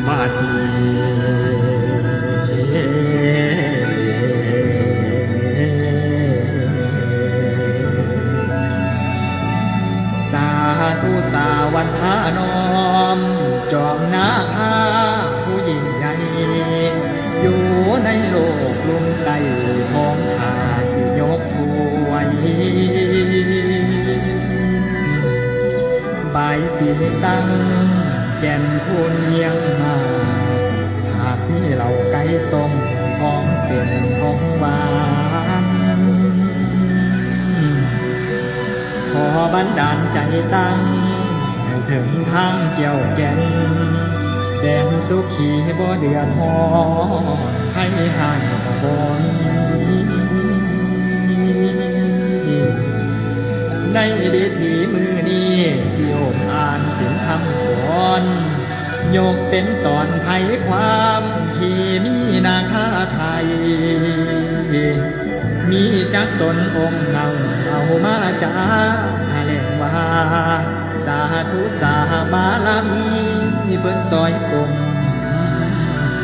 มาทีสาธุสาวันทานอมจอมนาคาผู้ยิ่งใหญ่อยู่ในโลกลุ่มใดของข้าสิยกถวยบายสีตั้งแก่นคุณเยียงมาหากมีเหล่าไก่ต้มของเส้นของหวานขอบันดาลใจตั้งให้ถึงทางเกี่ยวแก่นแดนสุขีบ่เดือดร้อนให้ห่างบนในดีทีมือนี้สิโอมอ่านเป็นคำก่อนโยกเป็นตอนไทยความที่มีนาคาไทยมีจักตนองค์เงาเอามาจาแถลงว่าสาธุสาบาลามีเพิ่นซอยกลม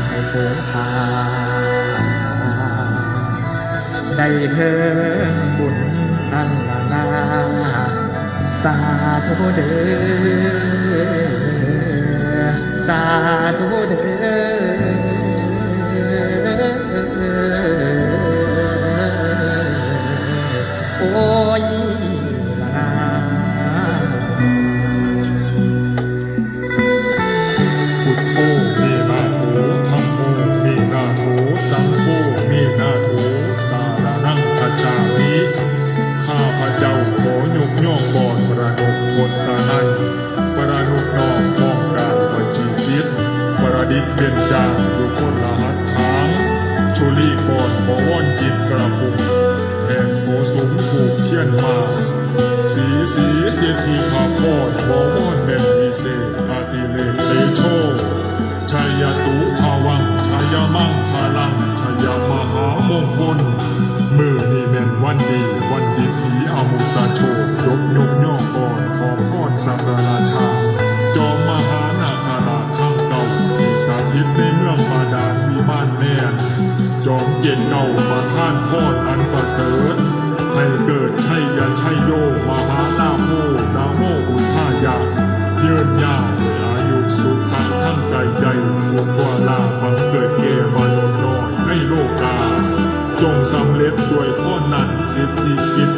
ให้โผพาได้เพิ่งบุญนั่นละนาสาธุเด้อสาธุเด้อโอ้ยละนาพุทโธมีนาโถธัมโมมีนาโถสังโฆมีนาโถสารนังคัจฉามิข้าพเจ้าขอยกย่องก่อนประนมทศนัยประนมน้อมพ้องกายวจีจิตประดิษฐ์เป็นจางอยู่คนละหัตถางชุลีก่อนบวรจิตกระพุงแทนโกสุมถูกเทียนมาสีเสียทีพาพอดบวรเป็นวิเศษอาติเลเตโชชัยตุภาวังชัยมังคาลังชัยมหามงคลมือนี่แม่นวันดีวันดีผีอมุตตาโชยกย่อก่อนขอพรสักราชาจอมมหานาคราชข้างเก่าที่สาธิตในเมืองบาดาลวิมานแม่นจอมเย็นเก่าประท่านพรอันประเสริฐให้เกิดชัยยันชัยโยมหานาโมอุทายะยืนยาวอายุสุขังทั้งกายใจทุกวาลาบังเกิดเกมนุษย์น้อยในโลกาจงสำเร็จด้วยพ่อนั้นสิทธิกิจ